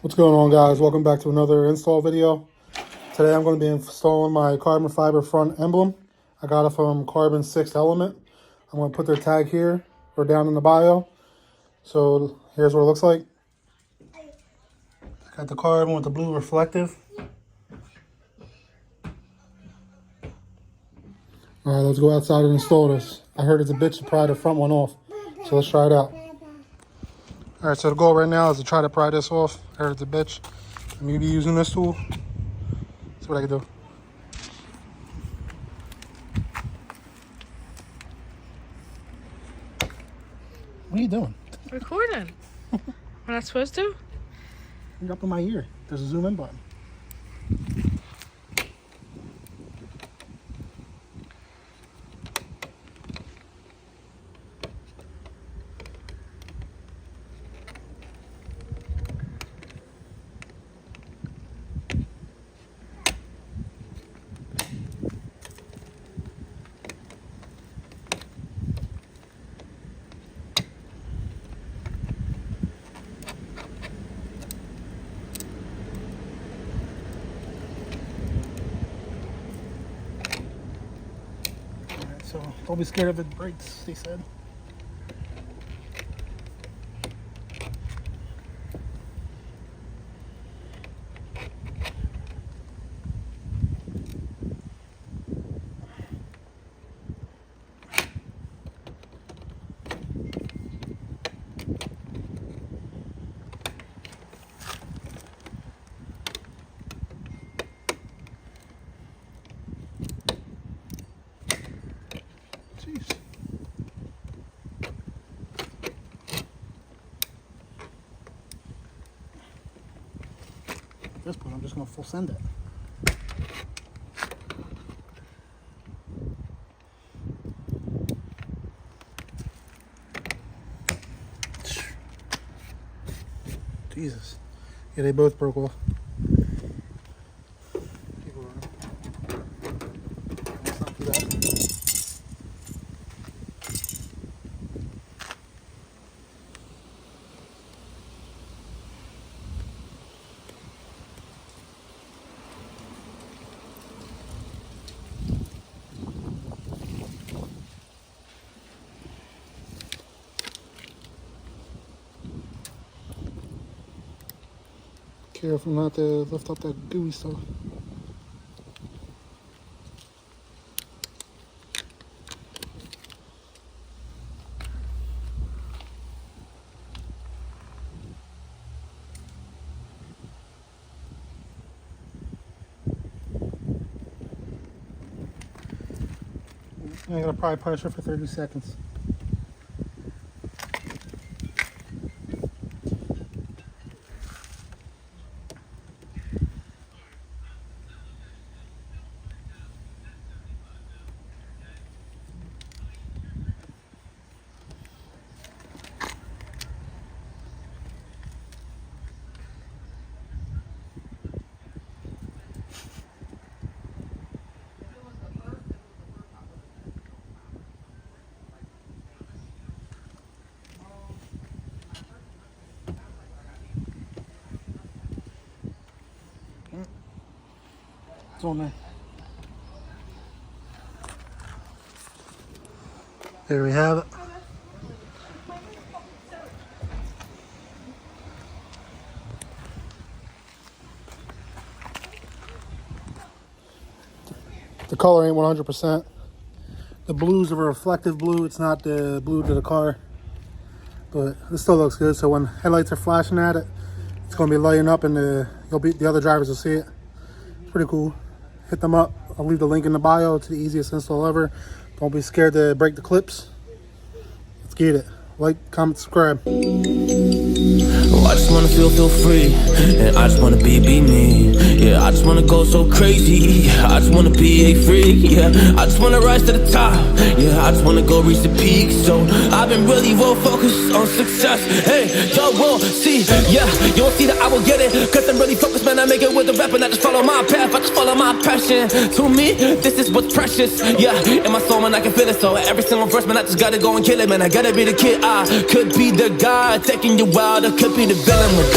What's going on, guys? Welcome back to another install video. Today I'm going to be installing my carbon fiber front emblem. I got it from Carbon 6 Element. I'm going to put their tag here or down in the bio. So here's what it looks like. Got the carbon with the blue reflective. Alright, let's go outside and install this. I heard it's a bitch to pry the front one off. So let's try it out. Alright, so the goal right now is to try to pry this off. I heard it's a bitch. I'm going to be using this tool. That's what I can do. What are you doing? Recording. We're not supposed to? You're up in my ear. There's a zoom in button. So don't be scared if it breaks, they said. Jeez. At this point, I'm just going to full send it. Jesus. Yeah, they both broke off. Let's not do that. Careful not to lift up that gooey stuff. I'm gonna apply pressure for 30 seconds. It's on there. There we have it. The color ain't 100%. The blue's a reflective blue. It's not the blue to the car. But it still looks good. So when headlights are flashing at it, it's going to be lighting up and the other drivers will see it. It's pretty cool. Hit them up. I'll leave the link in the bio. It's the easiest install ever. Don't be scared to break the clips. Let's get it. Like, comment, subscribe. Oh, I just wanna feel free, and I just wanna be me. Yeah, I just wanna go so crazy. I just wanna be a freak. Yeah, I just wanna rise to the top. Yeah, I just wanna go reach the peak. So I've been really well focused on success. Hey, y'all will see. Yeah, you won't see that I will get it, cause I'm really focused, man. I make it with the rap and I just follow my path. I just follow my passion. To me, this is what's precious. Yeah, in my soul, man, I can feel it. So every single verse, man, I just gotta go and kill it, man. I gotta be the kid. I could be the guy taking you out. I could be the villain.